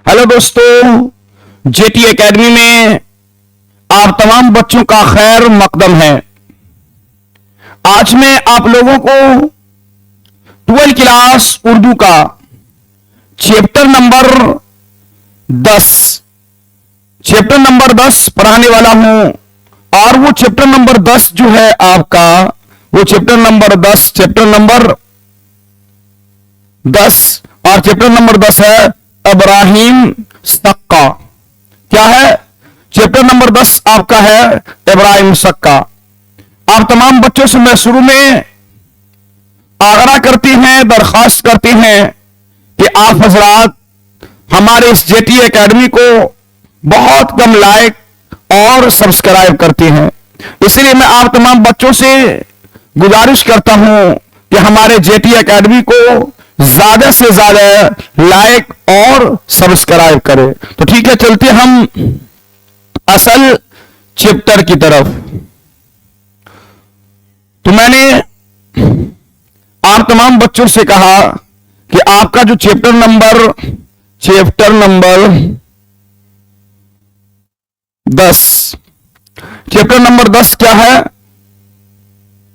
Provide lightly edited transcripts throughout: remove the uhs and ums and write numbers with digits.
Hello दोस्तों, jetty academy में आप तमाम बच्चों का खैर मकदम है। आज मैं आप लोगों को 12 क्लास उर्दू का चैप्टर नंबर 10 पढ़ाने वाला हूं। और वो चैप्टर नंबर 10 जो है आपका, वो चैप्टर नंबर 10 और चैप्टर नंबर 10 है इब्राहिम सक्का। क्या है? चैप्टर नंबर 10 आपका है इब्राहिम सक्का। आप तमाम बच्चों से मैं शुरू में आग्रह करती हैं, दरखास्त करती हैं कि आप हजरात हमारे इस जेटी एकेडमी को बहुत कम लाइक और सब्सक्राइब करते हैं। इसलिए मैं आप तमाम बच्चों से गुजारिश करता हूं कि हमारे जेटी एकेडमी को ज्यादा से ज्यादा लाइक और सब्सक्राइब करें। तो ठीक है, चलते हम असल चैप्टर की तरफ। तो मैंने आप तमाम बच्चों से कहा कि आपका जो चैप्टर नंबर 10 चैप्टर नंबर 10 क्या है?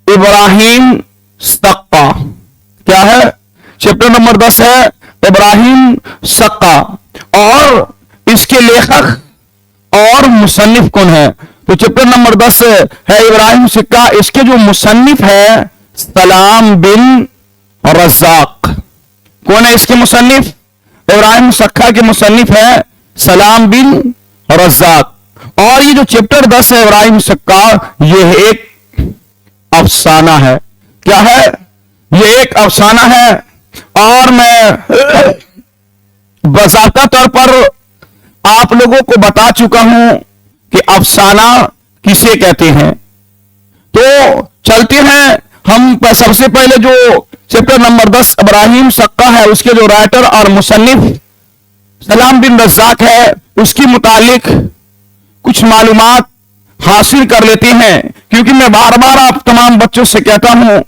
इब्राहिम सक्का। क्या है? चैप्टर नंबर 10 है इब्राहिम सक्का। और इसके लेखक और मुसन्निफ कौन है? तो चैप्टर नंबर 10 है इब्राहिम सक्का। इसके जो मुसन्निफ है सलाम बिन रज़ाक। कौन है इसके मुसन्निफ? इब्राहिम सक्का के मुसन्निफ है सलाम बिन रज़ाक। और ये जो चैप्टर 10 है इब्राहिम सक्का, ये एक अफसाना है। क्या है? ये एक अफसाना है। और मैं बज़ाब्ता तौर पर आप लोगों को बता चुका हूं कि अफसाना किसे कहते हैं। तो चलते हैं हम सबसे पहले जो चैप्टर नंबर 10 इब्राहिम सक्का है, उसके जो राइटर और मुसन्निफ सलाम बिन रज़ाक है, उसकी मुतालिक कुछ मालूमात हासिल कर लेते हैं। क्योंकि मैं बार बार आप तमाम बच्चों से कहता हूं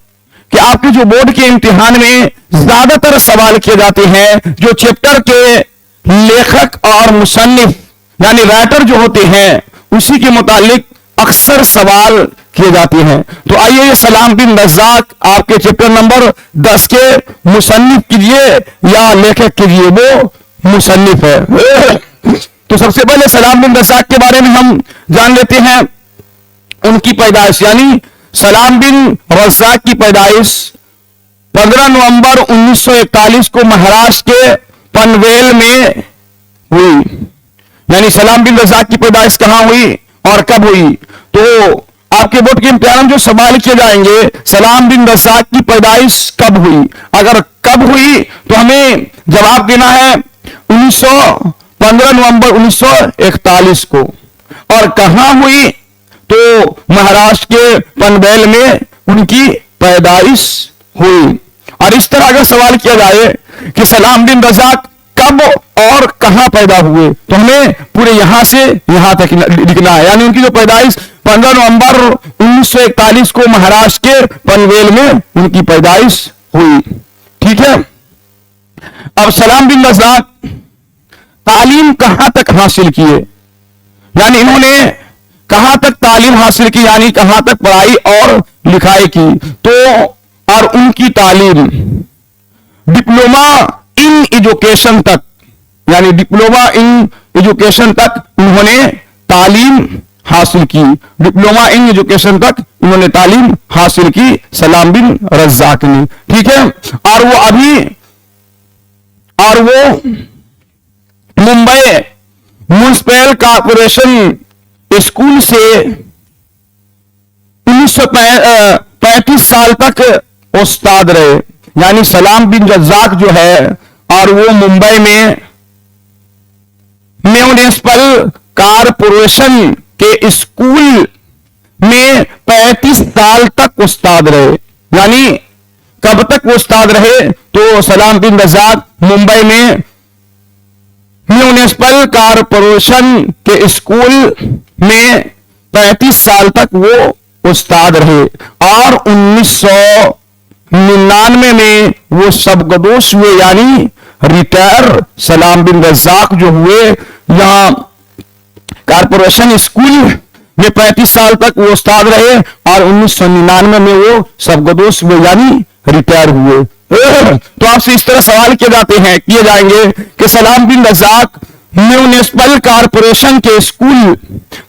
कि आपके जो बोर्ड के इम्तिहान में ज्यादातर सवाल किए जाते हैं जो चैप्टर के लेखक और मुसन्निफ यानी राइटर जो होते हैं उसी के मुतालिक अक्सर सवाल किए जाते हैं। तो आइए सलाम बिन रज़ाक आपके चैप्टर नंबर 10 के मुसन्निफ कीजिए या लेखक कीजिए, वो मुसन्निफ है। तो सबसे पहले सलाम बिन रज़ाक के बारे में हम जान लेते हैं। उनकी पैदाइश यानी सलाम बिन रज़ाक की पैदाइश 15 नवंबर 1941 को महाराष्ट्र के पनवेल में हुई। यानी सलाम बिन रज़ाक की पैदाइश कहां हुई और कब हुई? तो आपके बोर्ड के इम्तिहान में जो सवाल किए जाएंगे, सलाम बिन रज़ाक की पैदाइश कब हुई। अगर कब हुई तो हमें जवाब देना है 15 नवंबर 1941 को। और कहां हुई? तो महाराष्ट्र के पनवेल में उनकी पैदाइश हुई। और इस तरह अगर सवाल किया जाए कि सलाम बिन रज़ाक कब और कहां पैदा हुए, तो हमें पूरे यहां से यहां तक लिखना है। यानी उनकी जो पैदाइश 15 नवंबर 1941 को महाराष्ट्र के पनवेल में उनकी पैदाइश हुई। ठीक है। अब सलाम बिन रज़ाक तालीम कहां तक हासिल किए, यानी इन्होंने कहां तक तालीम हासिल की, यानी कहां तक पढ़ाई और लिखाई की। तो और उनकी तालीम डिप्लोमा इन एजुकेशन तक, यानी डिप्लोमा इन एजुकेशन तक उन्होंने तालीम हासिल की। डिप्लोमा इन एजुकेशन तक उन्होंने तालीम हासिल की सलाम बिन रज़ाक ने। ठीक है। और वो मुंबई म्युनिसिपल कॉर्पोरेशन स्कूल से 1935 साल तक उस्ताद रहे। यानी सलाम बिन रज़ाक जो है, और वो मुंबई में म्युनिसिपल कॉर्पोरेशन के स्कूल में 35 साल तक उस्ताद रहे। यानी कब तक वो उस्ताद रहे? तो सलाम बिन रज़ाक मुंबई में म्युनिसिपल कॉर्पोरेशन के स्कूल में 35 साल तक वो उस्ताद रहे। और 1999 में वो सबकदोश हुए, यानी रिटायर सलाम बिन रज़ाक जो हुए, यहाँ कारपोरेशन स्कूल में 35 साल तक वो उस्ताद रहे और 1999 में वो सबगदोश में यानी रिटायर हुए। तो आपसे इस तरह सवाल किए जाएंगे कि सलाम बिन रज़ाक म्युनिसिपल कारपोरेशन के स्कूल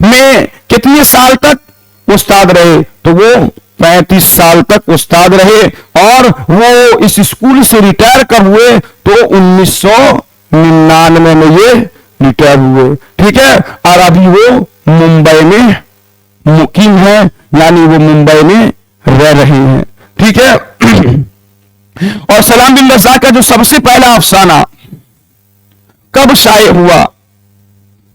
में कितने साल तक उस्ताद रहे, तो वो 35 साल तक उस्ताद रहे और वो इस स्कूल से रिटायर कब हुए, तो 1999 में ये रिटायर हुए। ठीक है, और अभी वो मुंबई में मुकीम है, यानी वो मुंबई में रह रहे हैं। ठीक है, और सलाम बिन रज़ाक का जो सबसे पहला अफसाना कब शाये हुआ,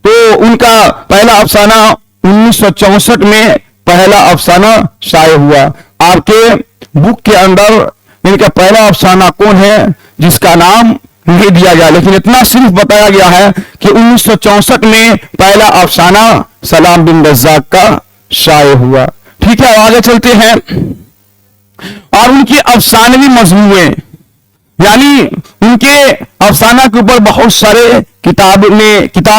तो उनका पहला अफसाना 1964 में पहला अफसाना शाये हुआ। आपके बुक के अंदर इनका पहला अफसाना कौन है जिसका नाम नहीं दिया गया, लेकिन इतना सिर्फ बताया गया है कि 1964 में पहला अफसाना सलाम बिन रज़ाक का शाये हुआ। ठीक है, आगे चलते हैं। और उनके अफसानवी मजमूए, यानी उनके अफसाना के ऊपर बहुत सारे किताब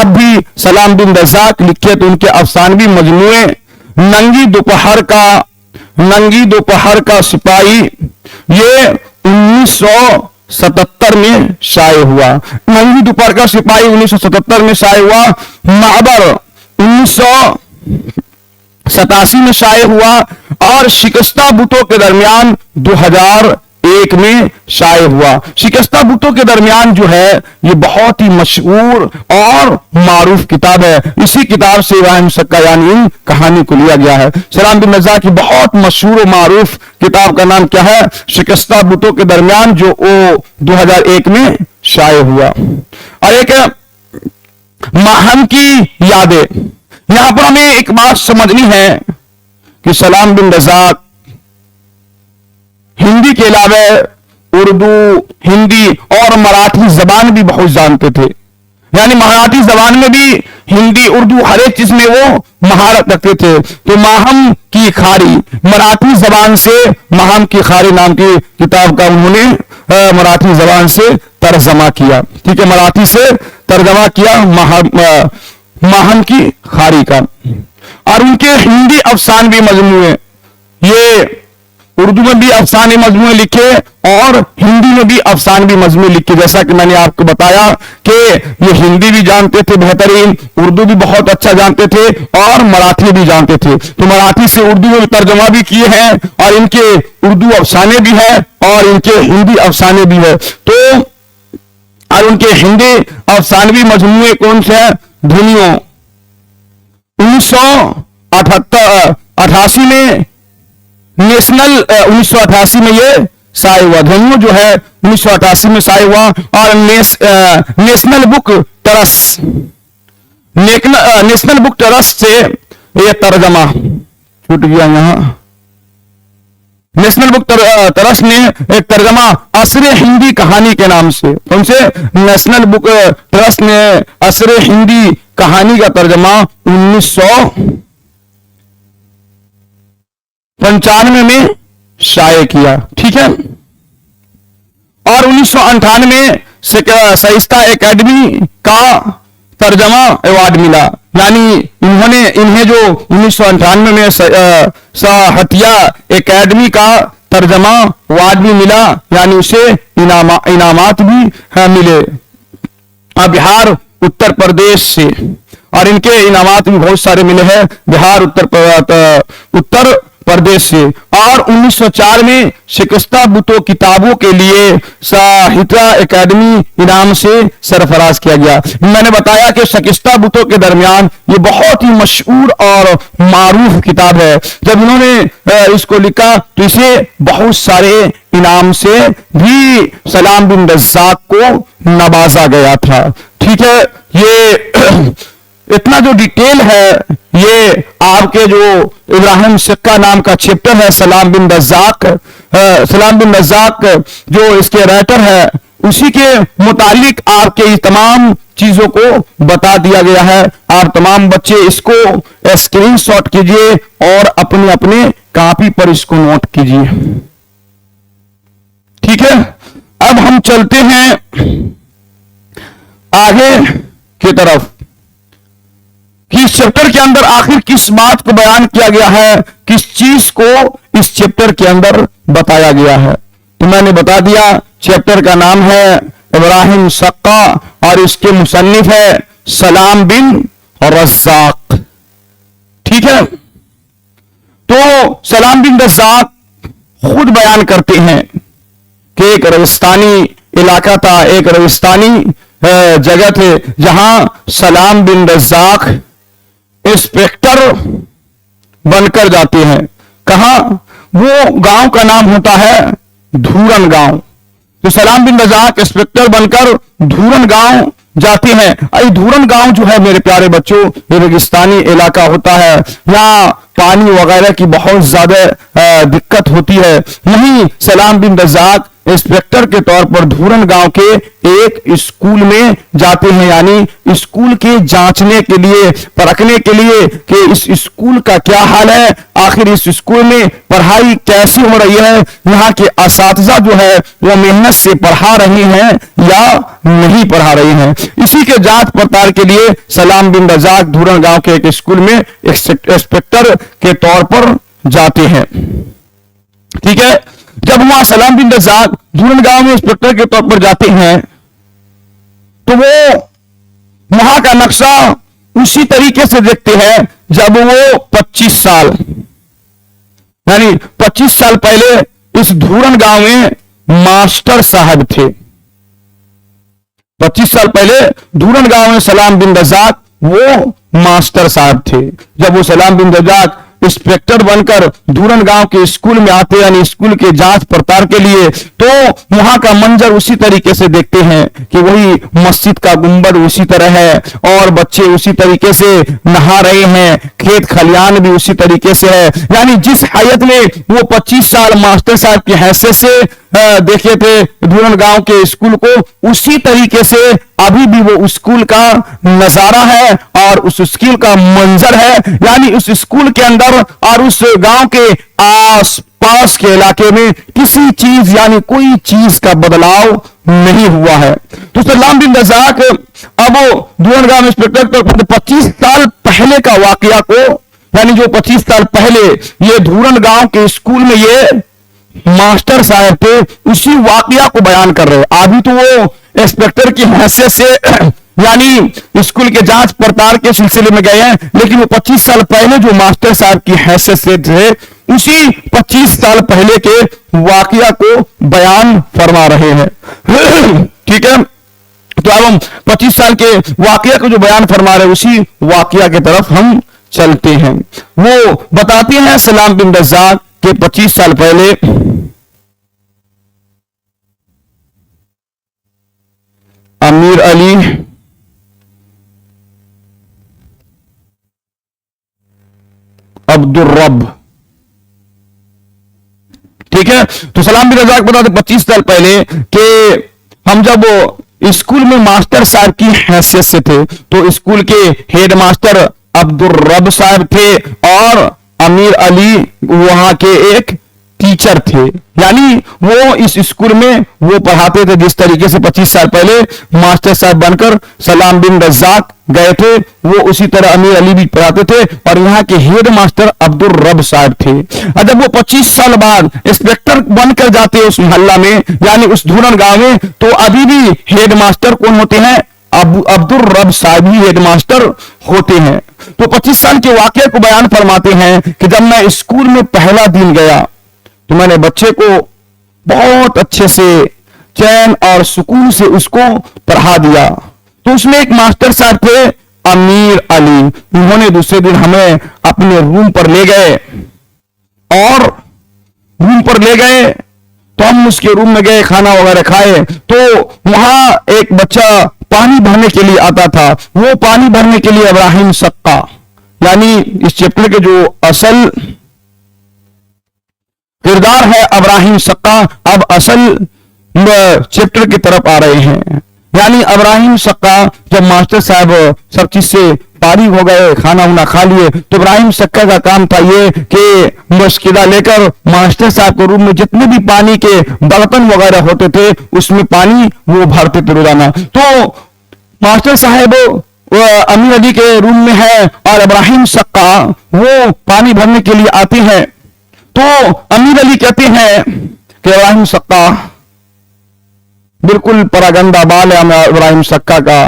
भी सलाम बिन रज़ाक लिखे, तो उनके अफसानवी मजमूए नंगी दोपहर का सिपाही, ये 1977 में शाये हुआ। नंगी दोपहर का सिपाही 1977 में शाये हुआ। महाबर 1987 में शाये हुआ और शिकस्ता बुतों के दरमियान 2001 में शाये हुआ। शिकस्ता बुतों के दरमियान जो है ये बहुत ही मशहूर और मारूफ किताब है। इसी किताब से इब्राहिम सक्कायानी कहानी को लिया गया है। सलाम बिन रज़ाक की बहुत मशहूर और मारूफ किताब का नाम क्या है, शिकस्ता बुतों के दरमियान, जो 2001 में शाये हुआ। और एक माहम की यादें, यहां पर हमें एक बात समझनी है कि सलाम बिन रज़ाक हिंदी के अलावा उर्दू, हिंदी और मराठी जबान भी बहुत जानते थे, यानी मराठी जबान में भी, हिंदी उर्दू हर एक चीज में वो महारत रखते थे। तो माहम की खारी, मराठी जबान से माहम की खारी नाम की किताब का उन्होंने मराठी जबान से तर्जमा किया। ठीक है, मराठी से तर्जमा किया माहम की खारी का। और उनके हिंदी अफसानवी मजमूए, ये उर्दू में भी अफसाने मजमूए लिखे और हिंदी में भी अफसानवी मजमूए लिखे। जैसा कि मैंने आपको बताया कि ये हिंदी भी जानते थे बेहतरीन, उर्दू भी बहुत अच्छा जानते थे और मराठी भी जानते थे। तो मराठी से उर्दू में तर्जमा भी किए हैं और इनके उर्दू अफसाने भी हैं और इनके हिंदी अफसाने भी है। तो और उनके हिंदी अफसानवी मजमूए कौन से हैं, धुनियों 1988 में नेशनल 1988 में ये शाये हुआ। धनियों जो है 1988 में शाये हुआ। और नेशनल बुक ट्रस्ट से ये तर्जमा छूट गया, यहां नेशनल बुक ट्रस्ट ने एक तर्जमा असरे हिंदी कहानी के नाम से, उनसे नेशनल बुक ट्रस्ट ने असरे हिंदी कहानी का तर्जमा 1995 में शाये किया। ठीक है, और 1998 में शाइस्ता एकेडमी का तर्जमा अवार्ड मिला, यानी इन्हें जो 1998 में साहित्य एकेडमी का तर्जमा अवार्ड भी मिला, यानी उसे इनामात भी मिले बिहार उत्तर प्रदेश से। और इनके इनामात भी बहुत सारे मिले हैं बिहार उत्तर प्रदेश से। और 1904 में शिकस्ता बुतों किताबों के लिए साहित्य एकेडमी इनाम से सरफराज किया गया। मैंने बताया कि शिकस्ता बुतों के दरमियान ये बहुत ही मशहूर और मारूफ किताब है। जब इन्होंने इसको लिखा तो इसे बहुत सारे इनाम से भी सलाम बिन रज़ाक को नवाजा गया था। ठीक है, ये इतना जो डिटेल है ये आपके जो इब्राहिम सिक्का नाम का चैप्टर है सलाम बिन रज़ाक जो इसके राइटर है उसी के मुतालिक आपके तमाम चीजों को बता दिया गया है। आप तमाम बच्चे इसको स्क्रीनशॉट कीजिए और अपने अपने कॉपी पर इसको नोट कीजिए। ठीक है, अब हम चलते हैं आगे की तरफ कि इस चैप्टर के अंदर आखिर किस बात को बयान किया गया है, किस चीज को इस चैप्टर के अंदर बताया गया है। तो मैंने बता दिया, चैप्टर का नाम है इब्राहिम सक्का और इसके मुसन्निफ है सलाम बिन रज़्ज़ाक। ठीक है, तो सलाम बिन रज़्ज़ाक खुद बयान करते हैं कि एक रेगिस्तानी इलाका था, एक रेगिस्तानी जगह थे, जहां सलाम बिन रज़्ज़ाक इंस्पेक्टर बनकर जाते हैं। कहां? वो गांव का नाम होता है धूरन गांव। तो सलाम बिन रज़्ज़ाक इंस्पेक्टर बनकर धूरन गांव जाते हैं। अरे धूरन गांव जो है मेरे प्यारे बच्चों, ये रेगिस्तानी इलाका होता है, यहाँ पानी वगैरह की बहुत ज्यादा दिक्कत होती है। नहीं, सलाम बिन रज़्ज़ाक इंस्पेक्टर के तौर पर धूरन गांव के एक स्कूल में जाते हैं, यानी स्कूल के जांचने के लिए, परखने के लिए कि इस स्कूल का क्या हाल है, आखिर इस स्कूल में पढ़ाई कैसी हो रही है, यहाँ के असातिज़ा जो है वो मेहनत से पढ़ा रहे हैं या नहीं पढ़ा रहे हैं। इसी के जांच पड़ताल के लिए सलाम बिन रज़्ज़ाक धूरन गांव के एक स्कूल में इंस्पेक्टर के तौर पर जाते हैं। ठीक है, जब वहां सलाम बिन रज़्ज़ाक धूरन गांव में इंस्पेक्टर के तौर पर जाते हैं तो वो वहां का नक्शा उसी तरीके से देखते हैं जब वो 25 साल यानी 25 साल पहले इस धूरन गांव में मास्टर साहब थे। 25 साल पहले धूरन गांव में सलाम बिन रज़्ज़ाक वो मास्टर साहब थे। जब वो सलाम बिन रज़्ज़ाक इंस्पेक्टर बनकर धूरन गांव के स्कूल में आते, यानी स्कूल के जांच पड़ताल के लिए, तो वहां का मंजर उसी तरीके से देखते हैं कि वही मस्जिद का गुंबद उसी तरह है और बच्चे उसी तरीके से नहा रहे हैं, खेत खलियान भी उसी तरीके से है। यानी जिस हालत में वो 25 साल मास्टर साहब की हैसियत से देखे थे धूरन गांव के स्कूल को, उसी तरीके से अभी भी वो स्कूल का नजारा है और उस स्कूल का मंजर है। यानी उस स्कूल के अंदर और उस गांव के आस पास के इलाके में किसी चीज यानी कोई चीज का बदलाव नहीं हुआ है। तो सलाम बिन रज़्ज़ाक अब धूरन गांव इंस्पेक्टर तो 25 साल पहले का वाकया को, यानी जो 25 साल पहले ये धूरन गांव के स्कूल में ये मास्टर साहब थे, उसी वाकया को बयान कर रहे। अभी तो वो इंस्पेक्टर की हैसियत से यानी स्कूल के जांच पड़ताल के सिलसिले में गए हैं, लेकिन वो 25 साल पहले जो मास्टर साहब की हैसियत से थे, उसी 25 साल पहले के वाकया को बयान फरमा रहे हैं। ठीक है, तो अब हम 25 साल के वाकया को जो बयान फरमा रहे हैं, उसी वाकया की तरफ हम चलते हैं। वो बताते हैं सलाम बिन रज़्ज़ाक के 25 साल पहले अमीर अली अब्दुल रब, ठीक है। तो सलाम बिन रज़्ज़ाक बताते 25 साल पहले कि हम जब स्कूल में मास्टर साहब की हैसियत से थे, तो स्कूल के हेड मास्टर अब्दुल रब साहब थे और अमीर अली वहां के एक टीचर थे। यानी वो इस स्कूल में वो पढ़ाते थे जिस तरीके से 25 साल पहले मास्टर साहब बनकर सलाम बिन रज़्ज़ाक गए थे, वो उसी तरह अमीर अली भी पढ़ाते थे और यहाँ के हेड मास्टर अब्दुल रब साहब थे। और जब वो 25 साल बाद इंस्पेक्टर बनकर जाते उस मोहल्ला में, यानी उस धूरन गांव में, तो अभी भी हेड मास्टर कौन होते हैं? अब्दुल रब साहब ही हेड मास्टर होते हैं। तो 25 साल के वाकये को बयान फरमाते हैं कि जब मैं स्कूल में पहला दिन गया तो मैंने बच्चे को बहुत अच्छे से चैन और सुकून से उसको पढ़ा दिया। तो उसमें एक मास्टर साहब थे अमीर अली, उन्होंने दूसरे दिन हमें अपने रूम पर ले गए और रूम पर ले गए तो हम उसके रूम में गए, खाना वगैरह खाए। तो वहां एक बच्चा पानी भरने के लिए आता था। वो पानी भरने के लिए इब्राहिम सक्का, यानी इस चैप्टर के जो असल किरदार है इब्राहिम सक्का, अब असल चैप्टर की तरफ आ रहे हैं। यानी इब्राहिम सक्का जब मास्टर साहब सब चीज से फारिग हो गए, खाना उना खा लिए, तो इब्राहिम सक्का का काम था ये कि मुश्किला लेकर मास्टर साहब के रूम में जितने भी पानी के बर्तन वगैरह होते थे उसमें पानी वो भरते थे रोजाना। तो मास्टर साहब वो अमीर अली के रूम में है और इब्राहिम सक्का वो पानी भरने के लिए आते हैं। तो अमीर अली कहते हैं कि इब्राहिम सक्का, बिल्कुल परागंदा बाल है इब्राहिम सक्का का,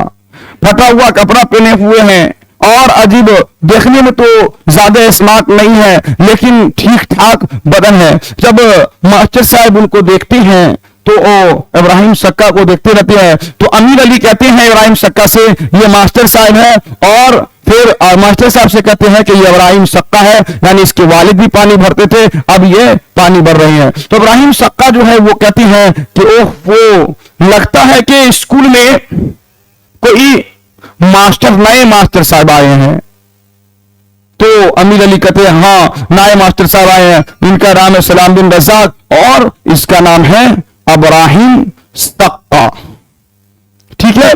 फटा हुआ कपड़ा पहने हुए हैं और अजीब, देखने में तो ज्यादा स्मार्ट नहीं है लेकिन ठीक ठाक बदन है। जब मास्टर साहब उनको देखते हैं तो वो इब्राहिम सक्का को देखते रहते हैं। तो अमीर अली कहते हैं इब्राहिम सक्का से, ये मास्टर साहब है, और फिर मास्टर साहब से कहते हैं कि ये इब्राहिम सक्का है, यानी इसके वालिद भी पानी भरते थे, अब ये पानी भर रहे हैं। तो इब्राहिम सक्का जो है वो कहती हैं कि ओह, वो लगता है कि स्कूल में कोई मास्टर, नए मास्टर साहब आए हैं। तो अमीर अली कहते हैं हाँ, नए मास्टर साहब आए हैं, इनका नाम है सलाम बिन रज़ाक और इसका नाम है इब्राहिम सक्का। ठीक है,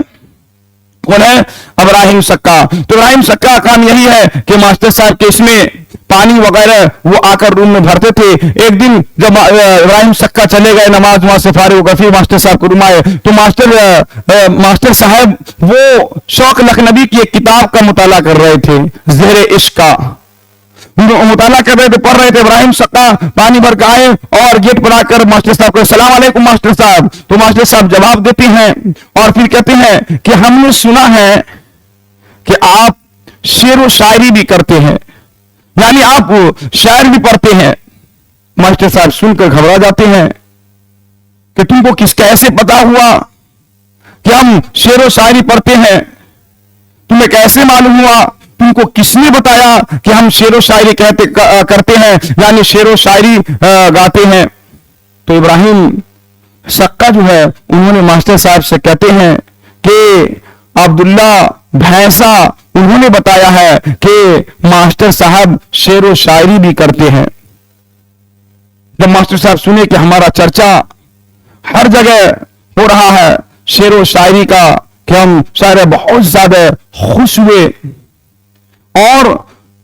कौन है? इब्राहिम सक्का। तो इब्राहिम सक्का का काम यही है कि मास्टर साहब के इसमें पानी वगैरह वो आकर रूम में भरते थे। एक दिन जब इब्राहिम सक्का चले गए नमाज वहां से फारिग होकर, फिर मास्टर साहब को रूम आए तो मास्टर साहब वो शौक लखनवी की एक किताब का मुताला कर रहे थे, ज़ेरे इश्क का मुताला कर रहे थे, पढ़ रहे थे। इब्राहिम सक्का पानी भर के आए और गेट पर आकर मास्टर साहब को सलाम अलैकुम मास्टर साहब। तो मास्टर साहब जवाब देते हैं और फिर कहते हैं कि हमने सुना है कि आप शेर व शायरी भी करते हैं, यानी आप शायर भी पढ़ते हैं। मास्टर साहब सुनकर घबरा जाते हैं कि तुमको किसका ऐसे पता हुआ कि हम शेर व शायरी पढ़ते हैं? तुम्हें कैसे मालूम हुआ? तुमको किसने बताया कि हम शेर व शायरी करते हैं, यानी शेर व शायरी गाते हैं? तो इब्राहिम सक्का जो है उन्होंने मास्टर साहब से कहते हैं कि अब्दुल्ला भैंसा, उन्होंने बताया है कि मास्टर साहब शेर व शायरी भी करते हैं। जब मास्टर साहब सुने कि हमारा चर्चा हर जगह हो रहा है शेर व शायरी का, कि हम शायर, बहुत ज्यादा खुश हुए और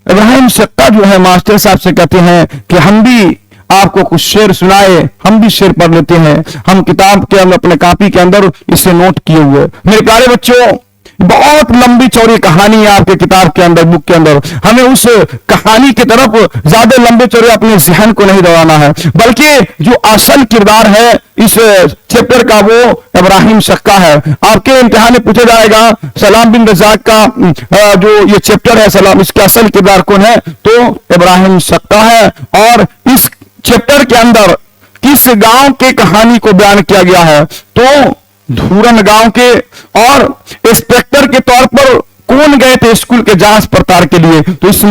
इब्राहिम सक्का जो है मास्टर साहब से कहते हैं कि हम भी आपको कुछ शेर सुनाए, हम भी शेर पढ़ लेते हैं। हम किताब के अंदर, अपने कॉपी के अंदर इसे नोट किए हुए। मेरे प्यारे बच्चों, बहुत लंबी चौड़ी कहानी है आपके किताब के अंदर, बुक के अंदर। हमें उस कहानी की तरफ ज्यादा लंबे चौड़े अपने जहन को नहीं दौड़ाना है, बल्कि जो असल किरदार है इस चैप्टर का वो इब्राहिम सक्का है। आपके इम्तिहान में पूछा जाएगा सलाम बिन रज़ाक का जो ये चैप्टर है सलाम, इसका असल किरदार कौन है? तो इब्राहिम सक्का है। और इस चैप्टर के अंदर किस गांव के कहानी को बयान किया गया है? तो धूरन गांव के। और इंस्पेक्टर के तौर पर कौन गए थे स्कूल के जांच पड़ताल के लिए? तो इस